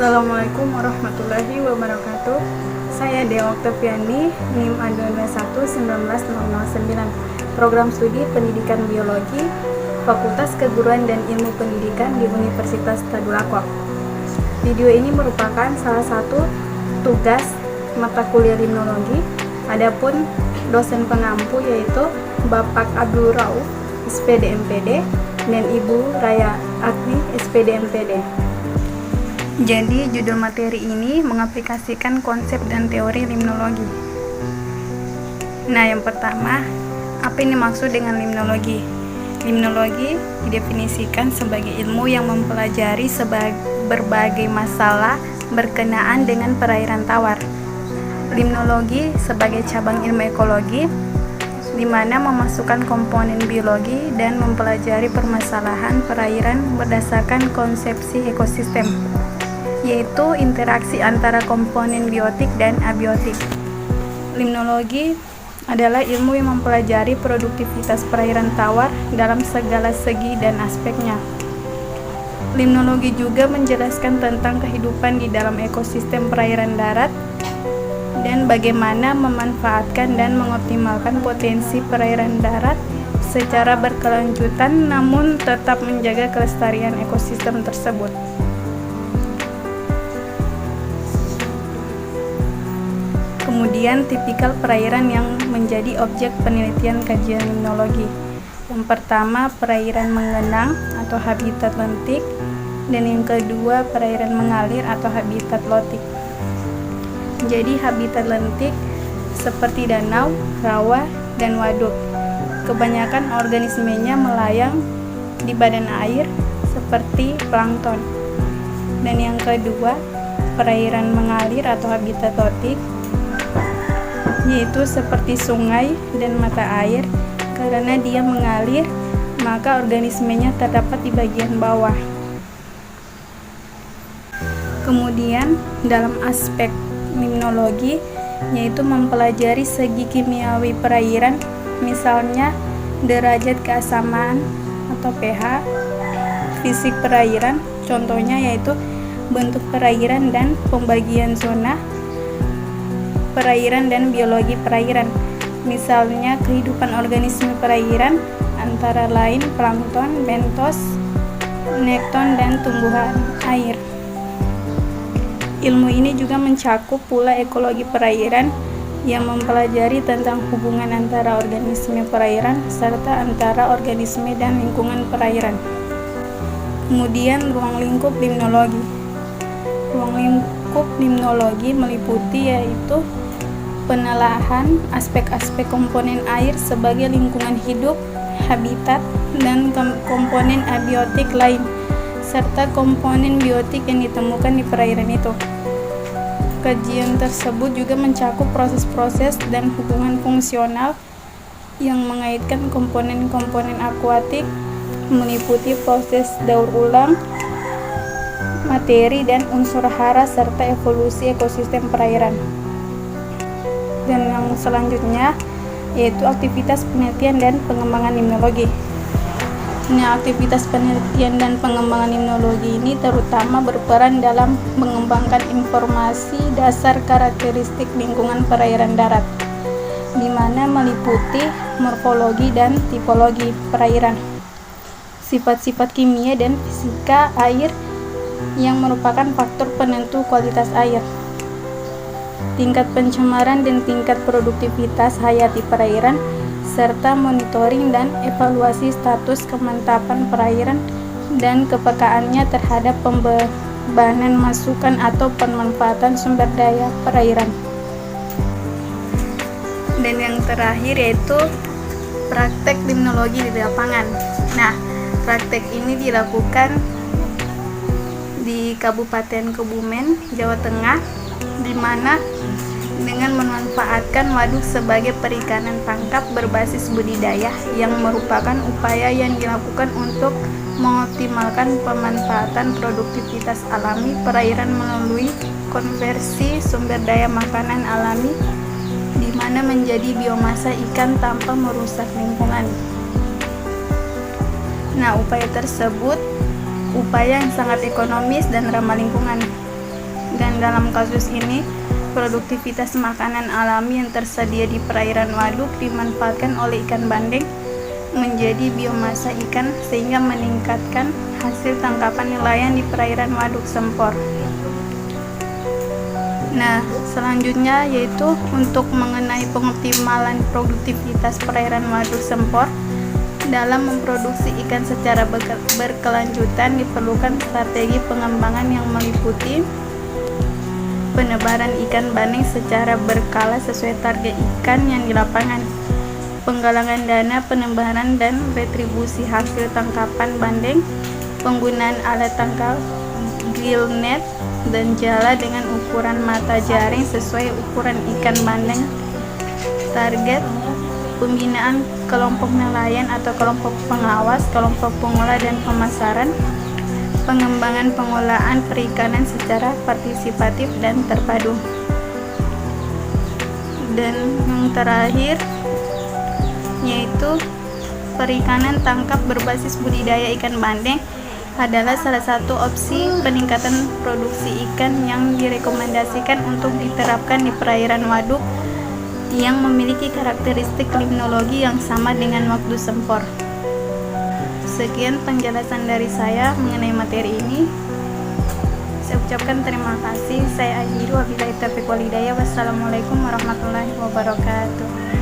Assalamualaikum warahmatullahi wabarakatuh. Saya Dea Oktaviani, NIM A221-19009, Program Studi Pendidikan Biologi, Fakultas Keguruan dan Ilmu Pendidikan di Universitas Tadulako. Video ini merupakan salah satu tugas mata kuliah limnologi. Adapun dosen pengampu yaitu Bapak Abdul Rauf, SPD MPD, dan Ibu Raya Agni, SPD MPD. Jadi, judul materi ini mengaplikasikan konsep dan teori limnologi. Nah, yang pertama, apa ini maksud dengan limnologi? Limnologi didefinisikan sebagai ilmu yang mempelajari berbagai masalah berkenaan dengan perairan tawar. Limnologi sebagai cabang ilmu ekologi, di mana memasukkan komponen biologi dan mempelajari permasalahan perairan berdasarkan konsepsi ekosistem, yaitu interaksi antara komponen biotik dan abiotik. Limnologi adalah ilmu yang mempelajari produktivitas perairan tawar dalam segala segi dan aspeknya. Limnologi juga menjelaskan tentang kehidupan di dalam ekosistem perairan darat dan bagaimana memanfaatkan dan mengoptimalkan potensi perairan darat secara berkelanjutan namun tetap menjaga kelestarian ekosistem tersebut. Kemudian, tipikal perairan yang menjadi objek penelitian kajian limnologi. Yang pertama, perairan mengenang atau habitat lentik, dan yang kedua, perairan mengalir atau habitat lotik. Jadi, habitat lentik seperti danau, rawa, dan waduk. Kebanyakan organismenya melayang di badan air seperti plankton. Dan yang kedua, perairan mengalir atau habitat lotik, yaitu seperti sungai dan mata air. Karena dia mengalir, maka organismenya terdapat di bagian bawah. Kemudian dalam aspek limnologi, yaitu mempelajari segi kimiawi perairan, misalnya derajat keasaman atau pH, fisik perairan, contohnya yaitu bentuk perairan dan pembagian zona perairan dan biologi perairan, misalnya kehidupan organisme perairan antara lain plankton, bentos, nekton, dan tumbuhan air. Ilmu ini juga mencakup pula ekologi perairan yang mempelajari tentang hubungan antara organisme perairan serta antara organisme dan lingkungan perairan. Kemudian ruang lingkup limnologi. Ruang lingkup limnologi meliputi yaitu penelaahan aspek-aspek komponen air sebagai lingkungan hidup, habitat, dan komponen abiotik lain, serta komponen biotik yang ditemukan di perairan itu. Kajian tersebut juga mencakup proses-proses dan hubungan fungsional yang mengaitkan komponen-komponen akuatik, meliputi proses daur ulang materi dan unsur hara serta evolusi ekosistem perairan. Dan yang selanjutnya yaitu aktivitas penelitian dan pengembangan limnologi. Nah, aktivitas penelitian dan pengembangan limnologi ini terutama berperan dalam mengembangkan informasi dasar karakteristik lingkungan perairan darat, di mana meliputi morfologi dan tipologi perairan, sifat-sifat kimia dan fisika air yang merupakan faktor penentu kualitas air, tingkat pencemaran dan tingkat produktivitas hayati perairan, serta monitoring dan evaluasi status kemantapan perairan dan kepekaannya terhadap pembebanan masukan atau pemanfaatan sumber daya perairan. Dan yang terakhir yaitu praktek limnologi di lapangan. Nah, praktek ini dilakukan di Kabupaten Kebumen, Jawa Tengah, di mana dengan memanfaatkan waduk sebagai perikanan tangkap berbasis budidaya yang merupakan upaya yang dilakukan untuk mengoptimalkan pemanfaatan produktivitas alami perairan melalui konversi sumber daya makanan alami di mana menjadi biomasa ikan tanpa merusak lingkungan. Nah, upaya tersebut upaya yang sangat ekonomis dan ramah lingkungan. Dan dalam kasus ini, produktivitas makanan alami yang tersedia di perairan waduk dimanfaatkan oleh ikan bandeng menjadi biomasa ikan sehingga meningkatkan hasil tangkapan nelayan di perairan waduk Sempor. Nah, selanjutnya yaitu untuk mengenai pengoptimalan produktivitas perairan waduk Sempor. Dalam memproduksi ikan secara berkelanjutan diperlukan strategi pengembangan yang meliputi penebaran ikan bandeng secara berkala sesuai target ikan yang di lapangan, penggalangan dana penebaran dan retribusi hasil tangkapan bandeng, penggunaan alat tangkap gill net dan jala dengan ukuran mata jaring sesuai ukuran ikan bandeng, target pembinaan kelompok nelayan atau kelompok pengawas, kelompok pengolah dan pemasaran, pengembangan pengolahan perikanan secara partisipatif dan terpadu. Dan yang terakhir yaitu perikanan tangkap berbasis budidaya ikan bandeng adalah salah satu opsi peningkatan produksi ikan yang direkomendasikan untuk diterapkan di perairan waduk yang memiliki karakteristik limnologi yang sama dengan waduk Sempor. Sekian penjelasan dari saya mengenai materi ini. Saya ucapkan terima kasih. Saya akhiri wabillahi taufiq wal hidayah. Wassalamualaikum warahmatullahi wabarakatuh.